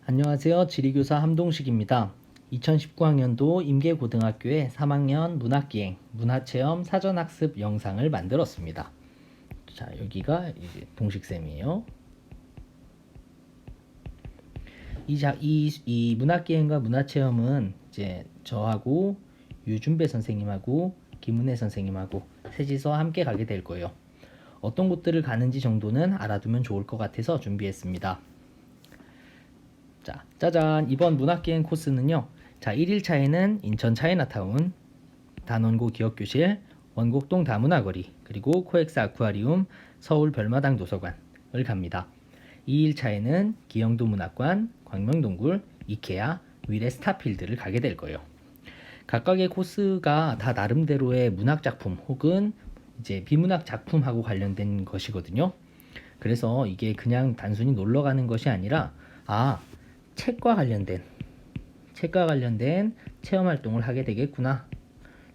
안녕하세요. 지리교사 함동식입니다. 2019학년도 임계고등학교의 3학년 문학기행, 문화체험 사전학습 영상을 만들었습니다. 자, 여기가 이제 동식쌤이에요. 이 문학기행과 문화체험은 이제 저하고 유준배 선생님하고 김은혜 선생님하고 셋이서 함께 가게 될 거예요. 어떤 곳들을 가는지 정도는 알아두면 좋을 것 같아서 준비했습니다. 자, 짜잔! 이번 문학기행 코스는요. 자, 1일차에는 인천 차이나타운, 단원고 기억교실, 원곡동 다문화거리, 그리고 코엑스 아쿠아리움, 서울 별마당 도서관을 갑니다. 2일차에는 기영도 문학관, 광명동굴, 이케아, 위례 스타필드를 가게 될 거예요. 각각의 코스가 다 나름대로의 문학작품 혹은 이제 비문학 작품하고 관련된 것이거든요. 그래서 이게 그냥 단순히 놀러 가는 것이 아니라 책과 관련된 체험 활동을 하게 되겠구나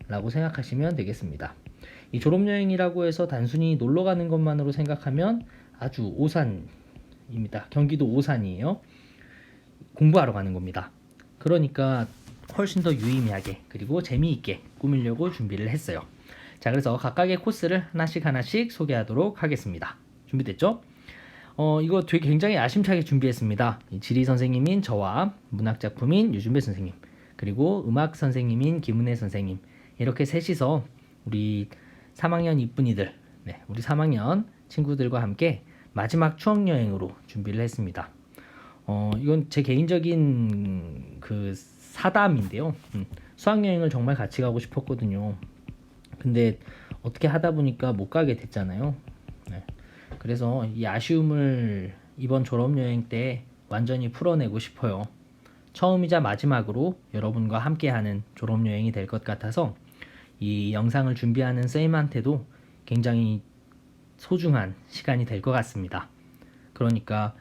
라고 생각하시면 되겠습니다. 이 졸업여행이라고 해서 단순히 놀러 가는 것만으로 생각하면 아주 오산입니다. 경기도 오산이에요. 공부하러 가는 겁니다. 그러니까 훨씬 더 유의미하게 그리고 재미있게 꾸미려고 준비를 했어요. 자, 그래서 각각의 코스를 하나씩 소개하도록 하겠습니다. 준비됐죠? 이거 되게 굉장히 야심차게 준비했습니다. 지리 선생님인 저와 문학작품인 유준배 선생님, 그리고 음악 선생님인 김은혜 선생님, 이렇게 셋이서 우리 3학년 이쁜이들, 우리 3학년 친구들과 함께 마지막 추억여행으로 준비를 했습니다. 이건 제 개인적인 그 사담인데요. 수학여행을 정말 같이 가고 싶었거든요. 근데 어떻게 하다 보니까 못 가게 됐잖아요. 그래서 이 아쉬움을 이번 졸업여행 때 완전히 풀어내고 싶어요. 처음이자 마지막으로 여러분과 함께하는 졸업여행이 될 것 같아서 이 영상을 준비하는 쌤한테도 굉장히 소중한 시간이 될 것 같습니다. 그러니까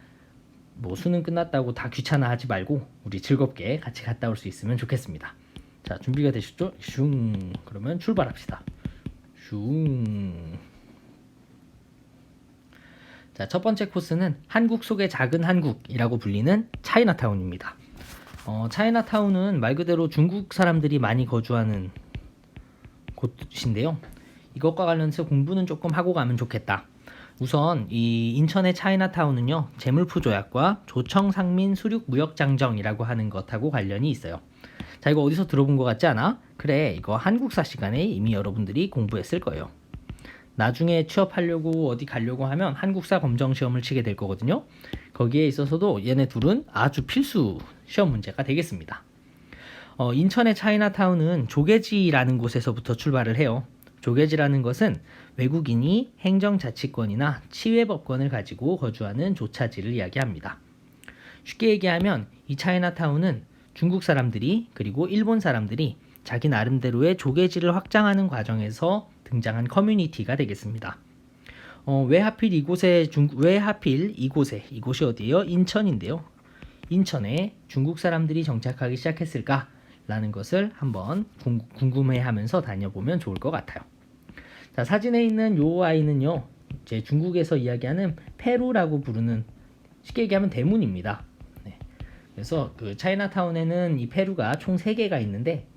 뭐 수능 끝났다고 다 귀찮아하지 말고 우리 즐겁게 같이 갔다 올 수 있으면 좋겠습니다. 자, 준비가 되셨죠? 슝. 그러면 출발합시다. 슝. 자, 첫 번째 코스는 한국 속의 작은 한국이라고 불리는 차이나타운입니다. 차이나타운은 말 그대로 중국 사람들이 많이 거주하는 곳인데요. 이것과 관련해서 공부는 조금 하고 가면 좋겠다. 우선 이 인천의 차이나타운은요, 재물포 조약과 조청상민 수륙무역장정이라고 하는 것하고 관련이 있어요. 자, 이거 어디서 들어본 것 같지 않아? 그래, 이거 한국사 시간에 이미 여러분들이 공부했을 거예요. 나중에 취업하려고 어디 가려고 하면 한국사 검정 시험을 치게 될 거거든요. 거기에 있어서도 얘네 둘은 아주 필수 시험 문제가 되겠습니다. 인천의 차이나타운은 조계지라는 곳에서부터 출발을 해요. 조계지라는 것은 외국인이 행정자치권이나 치외법권을 가지고 거주하는 조차지를 이야기합니다. 쉽게 얘기하면 이 차이나타운은 중국 사람들이 그리고 일본 사람들이 자기 나름대로의 조계지를 확장하는 과정에서 등장한 커뮤니티가 되겠습니다. 왜 하필 이곳이 이곳이 어디예요? 인천인데요. 인천에 중국 사람들이 정착하기 시작했을까라는 것을 한번 궁금해하면서 다녀보면 좋을 것 같아요. 자, 사진에 있는 요 아이는요, 이제 중국에서 이야기하는 페루라고 부르는, 쉽게 얘기하면 대문입니다. 그래서 그 차이나타운에는 이 페루가 총 3개가 있는데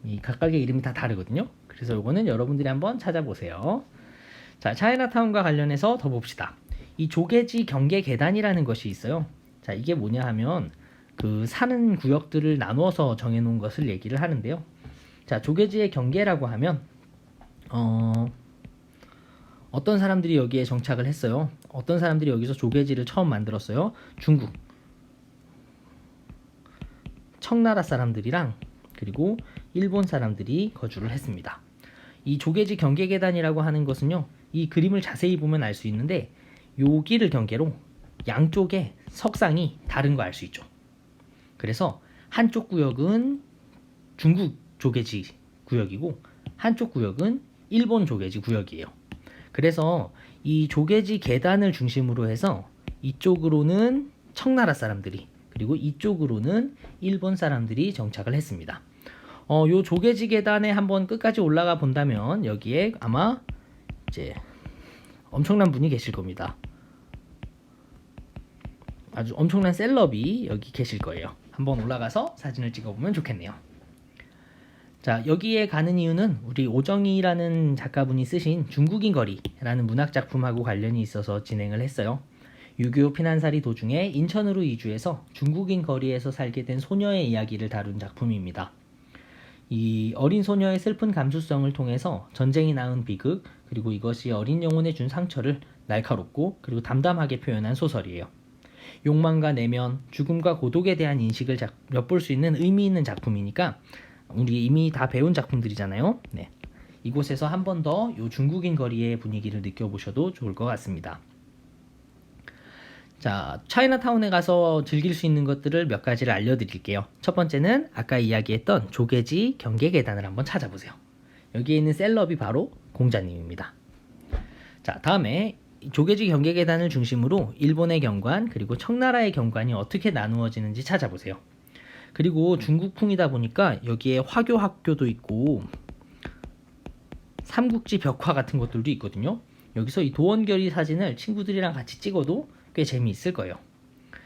이 각각의 이름이 다 다르거든요. 그래서 요거는 여러분들이 한번 찾아보세요. 자, 차이나타운과 관련해서 더 봅시다. 이 조계지 경계 계단이라는 것이 있어요. 자, 이게 뭐냐 하면 그 사는 구역들을 나누어서 정해놓은 것을 얘기를 하는데요. 자, 조계지의 경계라고 하면 어떤 사람들이 여기에 정착을 했어요. 어떤 사람들이 여기서 조계지를 처음 만들었어요. 중국, 청나라 사람들이랑 그리고 일본 사람들이 거주를 했습니다. 이 조계지 경계 계단이라고 하는 것은요, 이 그림을 자세히 보면 알 수 있는데 여기를 경계로 양쪽에 석상이 다른 거 알 수 있죠. 그래서 한쪽 구역은 중국 조계지 구역이고 한쪽 구역은 일본 조계지 구역이에요. 그래서 이 조계지 계단을 중심으로 해서 이쪽으로는 청나라 사람들이 그리고 이쪽으로는 일본 사람들이 정착을 했습니다. 요 조계지 계단에 한번 끝까지 올라가 본다면 여기에 아마 이제 엄청난 분이 계실 겁니다. 아주 엄청난 셀럽이 여기 계실 거예요. 한번 올라가서 사진을 찍어보면 좋겠네요. 자, 여기에 가는 이유는 우리 오정희라는 작가분이 쓰신 중국인 거리라는 문학 작품하고 관련이 있어서 진행을 했어요. 6.25 피난살이 도중에 인천으로 이주해서 중국인 거리에서 살게 된 소녀의 이야기를 다룬 작품입니다. 이 어린 소녀의 슬픈 감수성을 통해서 전쟁이 낳은 비극, 그리고 이것이 어린 영혼에 준 상처를 날카롭고 그리고 담담하게 표현한 소설이에요. 욕망과 내면, 죽음과 고독에 대한 인식을 엿볼 수 있는 의미 있는 작품이니까 우리 이미 다 배운 작품들이잖아요. 네. 이곳에서 한 번 더 이 중국인 거리의 분위기를 느껴보셔도 좋을 것 같습니다. 자, 차이나타운에 가서 즐길 수 있는 것들을 몇 가지를 알려드릴게요. 첫 번째는 아까 이야기했던 조개지 경계계단을 한번 찾아보세요. 여기에 있는 셀럽이 바로 공자님입니다. 자, 다음에 조개지 경계계단을 중심으로 일본의 경관 그리고 청나라의 경관이 어떻게 나누어지는지 찾아보세요. 그리고 중국풍이다 보니까 여기에 화교학교도 있고 삼국지 벽화 같은 것들도 있거든요. 여기서 이 도원결의 사진을 친구들이랑 같이 찍어도 꽤 재미있을 거예요.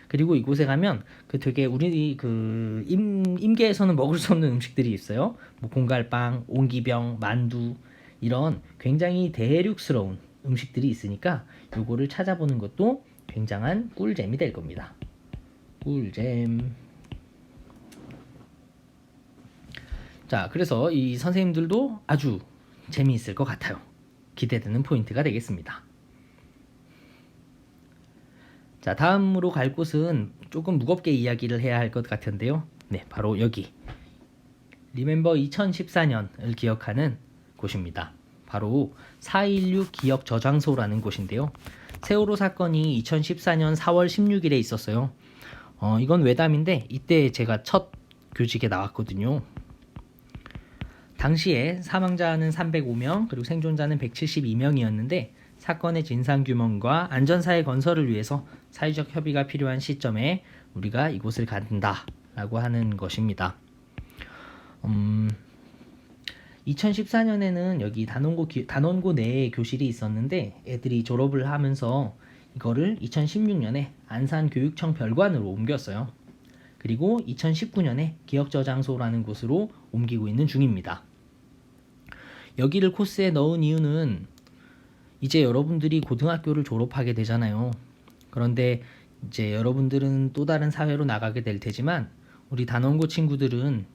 그리고 이곳에 가면 그 되게 우리 그 임계에서는 먹을 수 없는 음식들이 있어요. 뭐 공갈빵, 옹기병, 만두 이런 굉장히 대륙스러운 음식들이 있으니까 요거를 찾아보는 것도 굉장한 꿀잼이 될 겁니다. 꿀잼. 자, 그래서 이 선생님들도 아주 재미있을 것 같아요. 기대되는 포인트가 되겠습니다. 자, 다음으로 갈 곳은 조금 무겁게 이야기를 해야 할 것 같은데요. 네, 바로 여기 리멤버 2014년을 기억하는 곳입니다. 바로 4.16 기억 저장소라는 곳인데요. 세월호 사건이 2014년 4월 16일에 있었어요. 이건 외담인데 이때 제가 첫 교직에 나왔거든요. 당시에 사망자는 305명 그리고 생존자는 172명이었는데 사건의 진상규명과 안전사회 건설을 위해서 사회적 협의가 필요한 시점에 우리가 이곳을 간다 라고 하는 것입니다. 2014년에는 여기 단원고 내에 교실이 있었는데 애들이 졸업을 하면서 이거를 2016년에 안산교육청 별관으로 옮겼어요. 그리고 2019년에 기억저장소라는 곳으로 옮기고 있는 중입니다. 여기를 코스에 넣은 이유는 이제 여러분들이 고등학교를 졸업하게 되잖아요. 그런데 이제 여러분들은 또 다른 사회로 나가게 될 테지만 우리 단원고 친구들은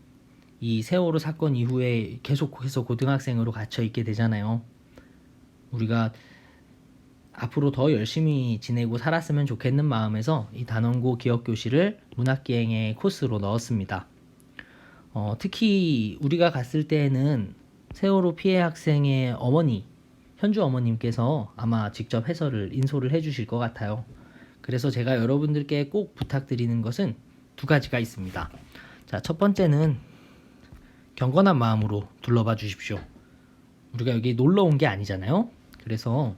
이 세월호 사건 이후에 계속해서 고등학생으로 갇혀 있게 되잖아요. 우리가 앞으로 더 열심히 지내고 살았으면 좋겠는 마음에서 이 단원고 기억교실을 문학기행의 코스로 넣었습니다. 특히 우리가 갔을 때에는 세월호 피해 학생의 어머니, 현주 어머님께서 아마 직접 해설을 인솔을 해주실 것 같아요. 그래서 제가 여러분들께 꼭 부탁드리는 것은 두 가지가 있습니다. 자, 첫 번째는 경건한 마음으로 둘러봐 주십시오. 우리가 여기 놀러 온 게 아니잖아요. 그래서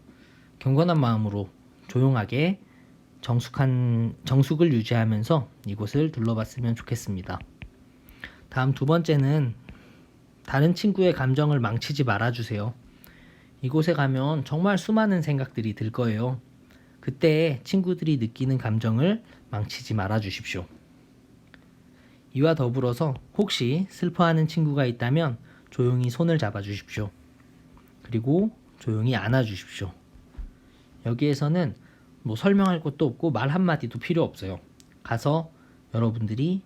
경건한 마음으로 조용하게 정숙을 유지하면서 이곳을 둘러봤으면 좋겠습니다. 다음 두 번째는 다른 친구의 감정을 망치지 말아주세요. 이곳에 가면 정말 수많은 생각들이 들 거예요. 그때 친구들이 느끼는 감정을 망치지 말아주십시오. 이와 더불어서 혹시 슬퍼하는 친구가 있다면 조용히 손을 잡아주십시오. 그리고 조용히 안아주십시오. 여기에서는 뭐 설명할 것도 없고 말 한마디도 필요 없어요. 가서 여러분들이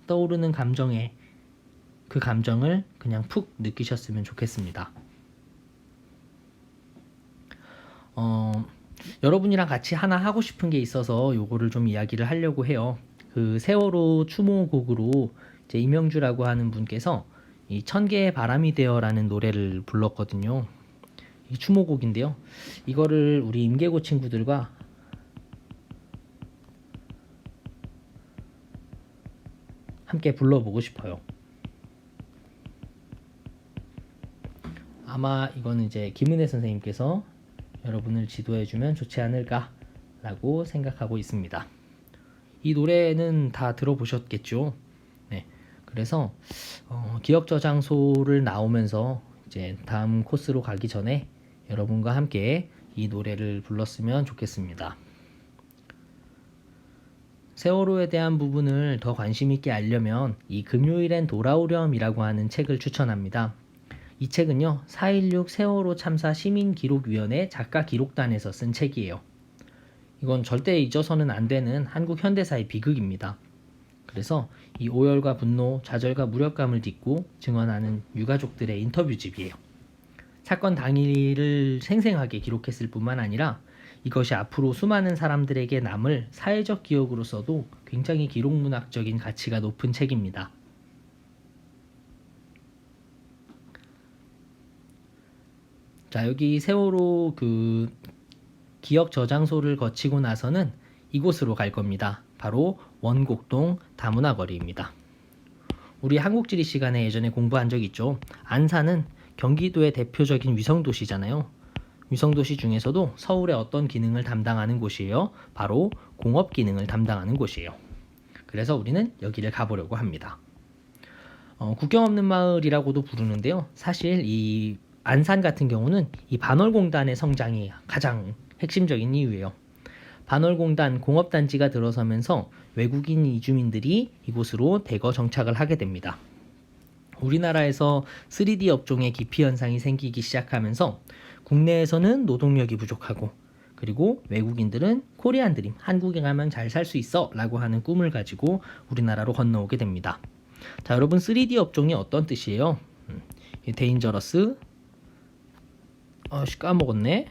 떠오르는 감정에 그 감정을 그냥 푹 느끼셨으면 좋겠습니다. 여러분이랑 같이 하나 하고 싶은 게 있어서 요거를 좀 이야기를 하려고 해요. 그 세월호 추모곡으로 이제 임영주라고 하는 분께서 이 천개의 바람이 되어라는 노래를 불렀거든요. 이 추모곡인데요. 이거를 우리 임계고 친구들과 함께 불러보고 싶어요. 아마 이거는 이제 김은혜 선생님께서 여러분을 지도해주면 좋지 않을까라고 생각하고 있습니다. 이 노래는 다 들어보셨겠죠? 네. 그래서 기억저장소를 나오면서 이제 다음 코스로 가기 전에 여러분과 함께 이 노래를 불렀으면 좋겠습니다. 세월호에 대한 부분을 더 관심 있게 알려면 이 금요일엔 돌아오렴이라고 하는 책을 추천합니다. 이 책은요, 4.16 세월호 참사 시민기록위원회 작가 기록단에서 쓴 책이에요. 이건 절대 잊어서는 안 되는 한국 현대사의 비극입니다. 그래서 이 오열과 분노, 좌절과 무력감을 딛고 증언하는 유가족들의 인터뷰집이에요. 사건 당일을 생생하게 기록했을 뿐만 아니라 이것이 앞으로 수많은 사람들에게 남을 사회적 기억으로서도 굉장히 기록문학적인 가치가 높은 책입니다. 자, 여기 세월호 그 기억 저장소를 거치고 나서는 이곳으로 갈 겁니다. 바로 원곡동 다문화 거리입니다. 우리 한국지리 시간에 예전에 공부한 적 있죠. 안산은 경기도의 대표적인 위성도시잖아요. 위성도시 중에서도 서울의 어떤 기능을 담당하는 곳이에요. 바로 공업 기능을 담당하는 곳이에요. 그래서 우리는 여기를 가보려고 합니다. 국경 없는 마을이라고도 부르는데요. 사실 이 안산 같은 경우는 이 반월공단의 성장이 가장 핵심적인 이유예요. 반월공단 공업단지가 들어서면서 외국인 이주민들이 이곳으로 대거 정착을 하게 됩니다. 우리나라에서 3D 업종의 기피 현상이 생기기 시작하면서 국내에서는 노동력이 부족하고 그리고 외국인들은 코리안 드림, 한국에 가면 잘 살 수 있어 라고 하는 꿈을 가지고 우리나라로 건너오게 됩니다. 자, 여러분 3D 업종이 어떤 뜻이에요? 데인저러스 까먹었네.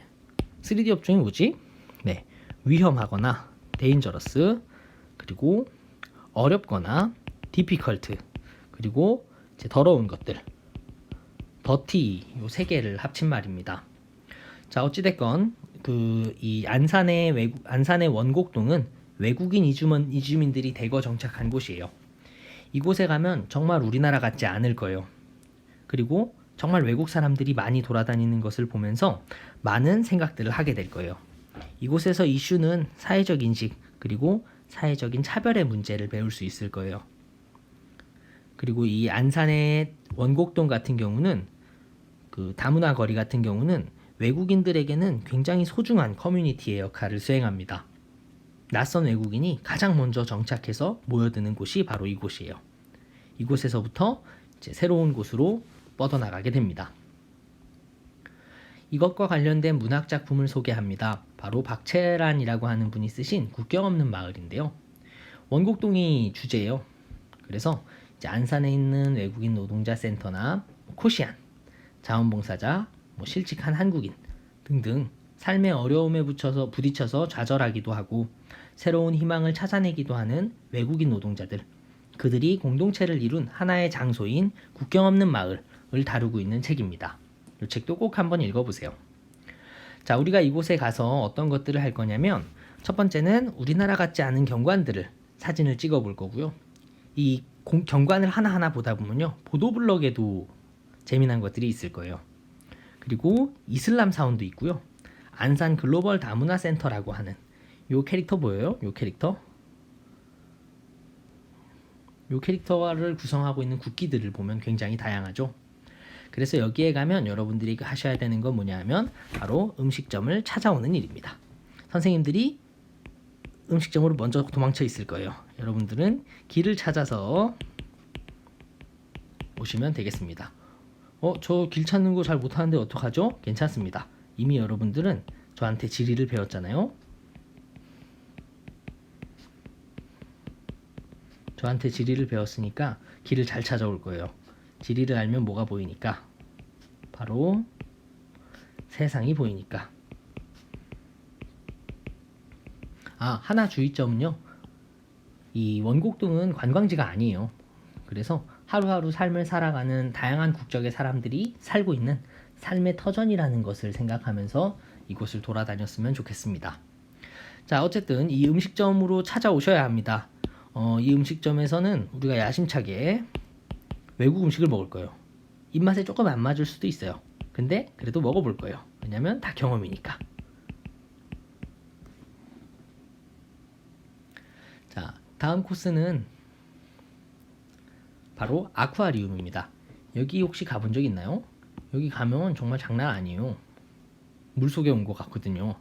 3D 업종이 뭐지? 네, 위험하거나 데인저러스, 그리고 어렵거나 디피컬트, 그리고 이제 더러운 것들, 더티, 요 세 개를 합친 말입니다. 자, 어찌됐건 이 안산의 원곡동은 외국인 이주민들이 대거 정착한 곳이에요. 이곳에 가면 정말 우리나라 같지 않을 거예요. 그리고 정말 외국 사람들이 많이 돌아다니는 것을 보면서 많은 생각들을 하게 될 거예요. 이곳에서 이슈는 사회적 인식 그리고 사회적인 차별의 문제를 배울 수 있을 거예요. 그리고 이 안산의 원곡동 같은 경우는 그 다문화 거리 같은 경우는 외국인들에게는 굉장히 소중한 커뮤니티의 역할을 수행합니다. 낯선 외국인이 가장 먼저 정착해서 모여드는 곳이 바로 이곳이에요. 이곳에서부터 이제 새로운 곳으로 뻗어나가게 됩니다. 이것과 관련된 문학 작품을 소개합니다. 바로 박채란이라고 하는 분이 쓰신 국경 없는 마을인데요. 원곡동이 주제예요. 그래서 이제 안산에 있는 외국인 노동자 센터나 코시안, 자원봉사자, 실직한 한국인 등등 삶의 어려움에 부딪혀서 좌절하기도 하고 새로운 희망을 찾아내기도 하는 외국인 노동자들, 그들이 공동체를 이룬 하나의 장소인 국경 없는 마을을 다루고 있는 책입니다. 이 책도 꼭 한번 읽어보세요. 자, 우리가 이곳에 가서 어떤 것들을 할 거냐면 첫 번째는 우리나라 같지 않은 경관들을 사진을 찍어 볼 거고요. 이 경관을 하나하나 보다 보면요, 보도블럭에도 재미난 것들이 있을 거예요. 그리고 이슬람 사원도 있고요. 안산 글로벌 다문화 센터라고 하는 요 캐릭터 보여요? 요 캐릭터를 구성하고 있는 국기들을 보면 굉장히 다양하죠. 그래서 여기에 가면 여러분들이 하셔야 되는 건 뭐냐 하면 바로 음식점을 찾아오는 일입니다. 선생님들이 음식점으로 먼저 도망쳐 있을 거예요. 여러분들은 길을 찾아서 오시면 되겠습니다. 저 길 찾는 거 잘 못하는데 어떡하죠? 괜찮습니다. 이미 여러분들은 저한테 지리를 배웠잖아요. 저한테 지리를 배웠으니까 길을 잘 찾아올 거예요. 지리를 알면 뭐가 보이니까? 바로 세상이 보이니까. 하나 주의점은요. 이 원곡동은 관광지가 아니에요. 그래서 하루하루 삶을 살아가는 다양한 국적의 사람들이 살고 있는 삶의 터전이라는 것을 생각하면서 이곳을 돌아다녔으면 좋겠습니다. 자, 어쨌든 이 음식점으로 찾아오셔야 합니다. 이 음식점에서는 우리가 야심차게 외국 음식을 먹을 거예요. 입맛에 조금 안 맞을 수도 있어요. 근데 그래도 먹어볼 거예요. 왜냐면 다 경험이니까. 자, 다음 코스는 바로 아쿠아리움입니다. 여기 혹시 가본 적 있나요? 여기 가면 정말 장난 아니에요. 물속에 온 것 같거든요.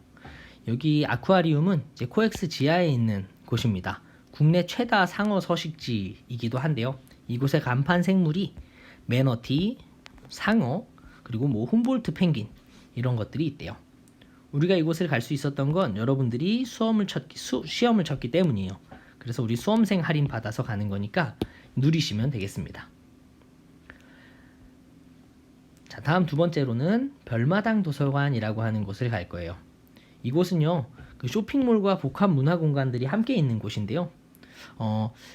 여기 아쿠아리움은 이제 코엑스 지하에 있는 곳입니다. 국내 최다 상어 서식지이기도 한데요. 이곳의 간판 생물이 매너티, 상어, 그리고 뭐 훔볼트 펭귄 이런 것들이 있대요. 우리가 이곳을 갈 수 있었던 건 여러분들이 시험을 쳤기 때문이에요. 그래서 우리 수험생 할인 받아서 가는 거니까 누리시면 되겠습니다. 자, 다음 두 번째로는 별마당 도서관이라고 하는 곳을 갈 거예요. 이곳은요, 그 쇼핑몰과 복합 문화 공간들이 함께 있는 곳인데요.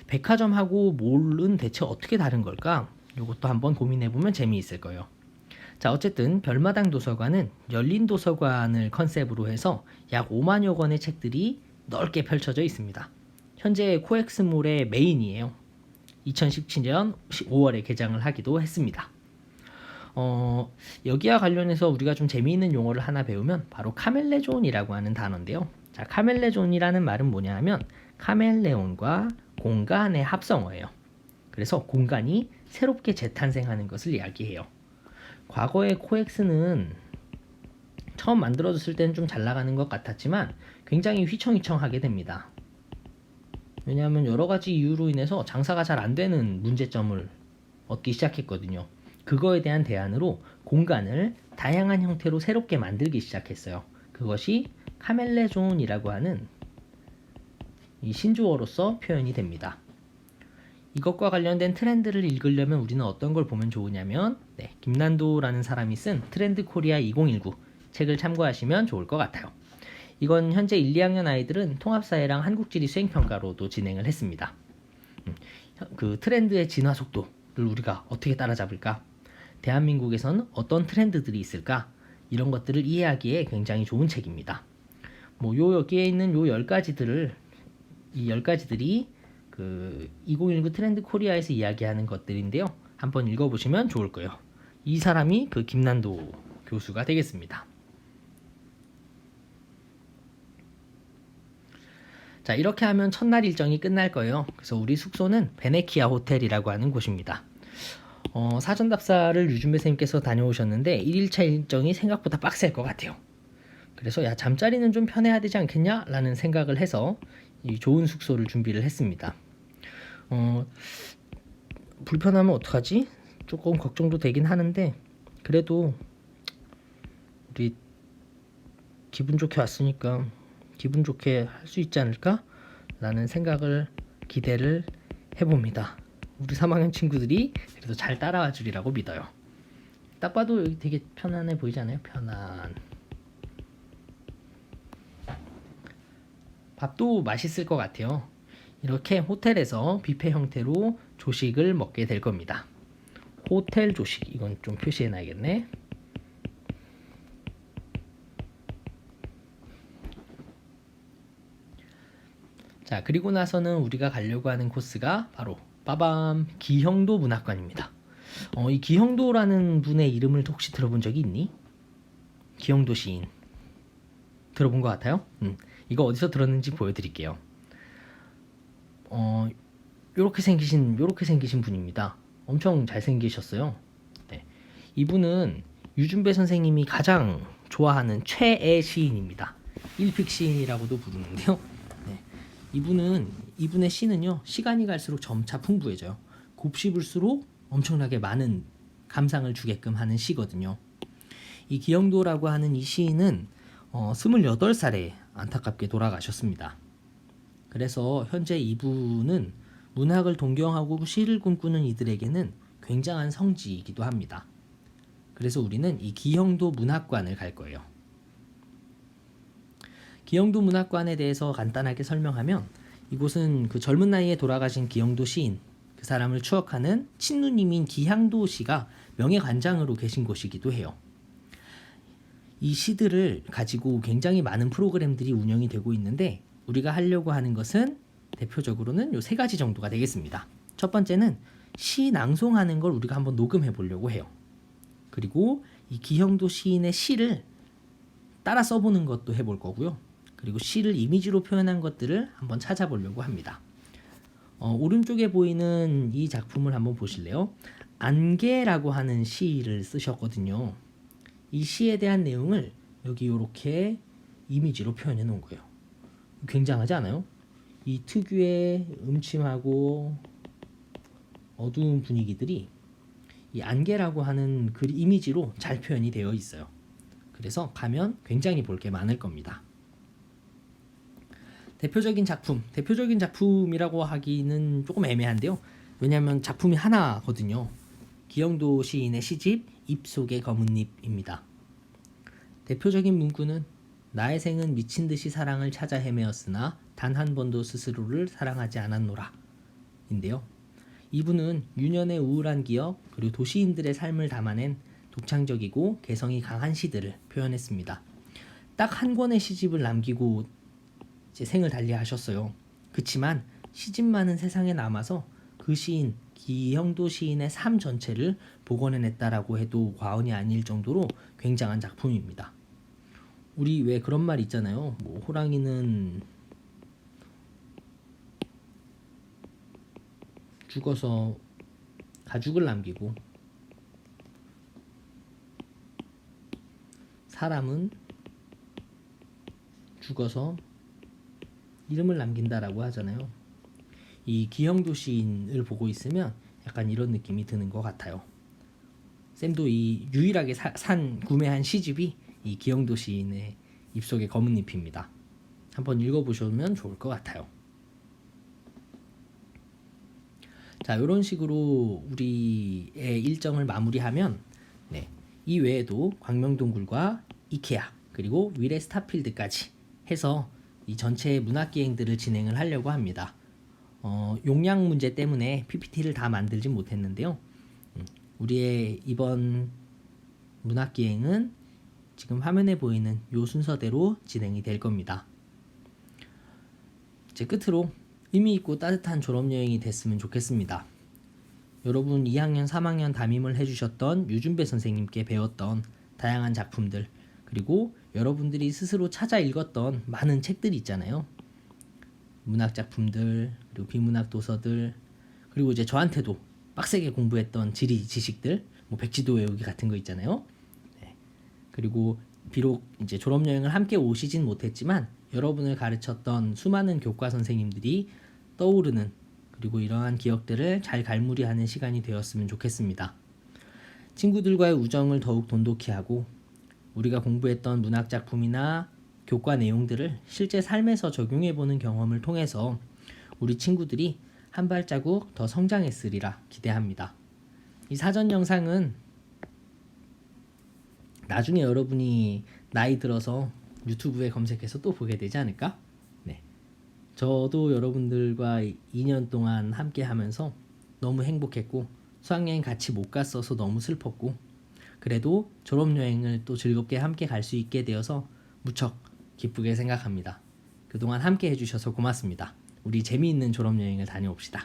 백화점하고 몰은 대체 어떻게 다른 걸까? 이것도 한번 고민해보면 재미있을 거예요. 자, 어쨌든 별마당 도서관은 열린 도서관을 컨셉으로 해서 약 5만여 권의 책들이 넓게 펼쳐져 있습니다. 현재 코엑스몰의 메인이에요. 2017년 5월에 개장을 하기도 했습니다. 여기와 관련해서 우리가 좀 재미있는 용어를 하나 배우면 바로 카멜레존이라고 하는 단어인데요. 자, 카멜레존이라는 말은 뭐냐 하면 카멜레온과 공간의 합성어예요. 그래서 공간이 새롭게 재탄생하는 것을 이야기해요. 과거의 코엑스는 처음 만들어졌을 때는 좀 잘 나가는 것 같았지만 굉장히 휘청휘청하게 됩니다. 왜냐하면 여러 가지 이유로 인해서 장사가 잘 안 되는 문제점을 얻기 시작했거든요. 그거에 대한 대안으로 공간을 다양한 형태로 새롭게 만들기 시작했어요. 그것이 카멜레존이라고 하는 이 신조어로서 표현이 됩니다. 이것과 관련된 트렌드를 읽으려면 우리는 어떤 걸 보면 좋으냐면 김난도라는 사람이 쓴 트렌드 코리아 2019 책을 참고하시면 좋을 것 같아요. 이건 현재 1, 2학년 아이들은 통합사회랑 한국지리 수행평가로도 진행을 했습니다. 그 트렌드의 진화 속도를 우리가 어떻게 따라잡을까? 대한민국에선 어떤 트렌드들이 있을까? 이런 것들을 이해하기에 굉장히 좋은 책입니다. 여기에 있는 요 10가지들이 그 2019 트렌드 코리아에서 이야기하는 것들인데요. 한번 읽어보시면 좋을 거예요. 이 사람이 그 김난도 교수가 되겠습니다. 자, 이렇게 하면 첫날 일정이 끝날 거예요. 그래서 우리 숙소는 베네키아 호텔이라고 하는 곳입니다. 사전 답사를 유준배 선생님께서 다녀오셨는데 1일차 일정이 생각보다 빡셀 것 같아요. 그래서 잠자리는 좀 편해야 되지 않겠냐? 라는 생각을 해서 이 좋은 숙소를 준비를 했습니다. 불편하면 어떡하지? 조금 걱정도 되긴 하는데 그래도 우리 기분 좋게 왔으니까 기분 좋게 할 수 있지 않을까? 라는 생각을 기대를 해봅니다. 우리 3학년 친구들이 그래도 잘 따라와 주리라고 믿어요. 딱 봐도 여기 되게 편안해 보이지 않아요? 편안. 밥도 맛있을 것 같아요. 이렇게 호텔에서 뷔페 형태로 조식을 먹게 될 겁니다. 호텔 조식, 이건 좀 표시해 놔야겠네. 자, 그리고 나서는 우리가 가려고 하는 코스가 바로 빠밤 기형도 문학관입니다. 이 기형도라는 분의 이름을 혹시 들어본 적이 있니? 기형도 시인 들어본 것 같아요? 이거 어디서 들었는지 보여드릴게요. 요렇게 생기신 분입니다. 엄청 잘생기셨어요. 네. 이분은 유준배 선생님이 가장 좋아하는 최애 시인입니다. 일픽 시인이라고도 부르는데요. 네. 이분의 시는요, 시간이 갈수록 점차 풍부해져요. 곱씹을수록 엄청나게 많은 감상을 주게끔 하는 시거든요. 이 기영도라고 하는 이 시인은 28살에 안타깝게 돌아가셨습니다. 그래서 현재 이분은 문학을 동경하고 시를 꿈꾸는 이들에게는 굉장한 성지이기도 합니다. 그래서 우리는 이 기형도 문학관을 갈 거예요. 기형도 문학관에 대해서 간단하게 설명하면 이곳은 그 젊은 나이에 돌아가신 기형도 시인, 그 사람을 추억하는 친누님인 기향도 씨가 명예관장으로 계신 곳이기도 해요. 이 시들을 가지고 굉장히 많은 프로그램들이 운영이 되고 있는데 우리가 하려고 하는 것은 대표적으로는 요 3가지 정도가 되겠습니다. 첫 번째는 시 낭송하는 걸 우리가 한번 녹음해 보려고 해요. 그리고 이 기형도 시인의 시를 따라 써보는 것도 해볼 거고요. 그리고 시를 이미지로 표현한 것들을 한번 찾아보려고 합니다. 오른쪽에 보이는 이 작품을 한번 보실래요? 안개라고 하는 시를 쓰셨거든요. 이 시에 대한 내용을 여기 이렇게 이미지로 표현해 놓은 거예요. 굉장하지 않아요? 이 특유의 음침하고 어두운 분위기들이 이 안개라고 하는 그 이미지로 잘 표현이 되어 있어요. 그래서 가면 굉장히 볼 게 많을 겁니다. 대표적인 작품이라고 하기는 조금 애매한데요. 왜냐하면 작품이 하나거든요. 기영도 시인의 시집 잎속의 검은잎입니다. 대표적인 문구는 나의 생은 미친 듯이 사랑을 찾아 헤매었으나 단 한 번도 스스로를 사랑하지 않았노라 인데요. 이분은 유년의 우울한 기억 그리고 도시인들의 삶을 담아낸 독창적이고 개성이 강한 시들을 표현했습니다. 딱 한 권의 시집을 남기고 제 생을 달리하셨어요. 그치만 시집만은 세상에 남아서 그 시인 기영도 시인의 삶 전체를 복원해냈다라고 해도 과언이 아닐 정도로 굉장한 작품입니다. 우리 왜 그런 말 있잖아요. 뭐 호랑이는 죽어서 가죽을 남기고 사람은 죽어서 이름을 남긴다라고 하잖아요. 이 기영도 시인을 보고 있으면 약간 이런 느낌이 드는 것 같아요. 쌤도 이 유일하게 구매한 시집이 이 기영도 시인의 잎속의 검은잎입니다. 한번 읽어보시면 좋을 것 같아요. 자, 이런 식으로 우리의 일정을 마무리하면 이 외에도 광명동굴과 이케아 그리고 위례 스타필드까지 해서 이 전체 문학기행들을 진행을 하려고 합니다. 용량 문제 때문에 PPT를 다 만들지 못했는데요. 우리의 이번 문학기행은 지금 화면에 보이는 요 순서대로 진행이 될 겁니다. 이제 끝으로 의미있고 따뜻한 졸업여행이 됐으면 좋겠습니다. 여러분 2학년, 3학년 담임을 해주셨던 유준배 선생님께 배웠던 다양한 작품들 그리고 여러분들이 스스로 찾아 읽었던 많은 책들이 있잖아요. 문학 작품들 그리고 비문학 도서들 그리고 이제 저한테도 빡세게 공부했던 지리 지식들 뭐 백지도 외우기 같은 거 있잖아요. 그리고 비록 이제 졸업여행을 함께 오시진 못했지만 여러분을 가르쳤던 수많은 교과 선생님들이 떠오르는 그리고 이러한 기억들을 잘 갈무리하는 시간이 되었으면 좋겠습니다. 친구들과의 우정을 더욱 돈독히 하고 우리가 공부했던 문학 작품이나 교과 내용들을 실제 삶에서 적용해보는 경험을 통해서 우리 친구들이 한 발자국 더 성장했으리라 기대합니다. 이 사전 영상은 나중에 여러분이 나이 들어서 유튜브에 검색해서 또 보게 되지 않을까? 저도 여러분들과 2년 동안 함께 하면서 너무 행복했고 수학여행 같이 못 갔어서 너무 슬펐고 그래도 졸업여행을 또 즐겁게 함께 갈 수 있게 되어서 무척 기쁘게 생각합니다. 그동안 함께 해주셔서 고맙습니다. 우리 재미있는 졸업여행을 다녀옵시다.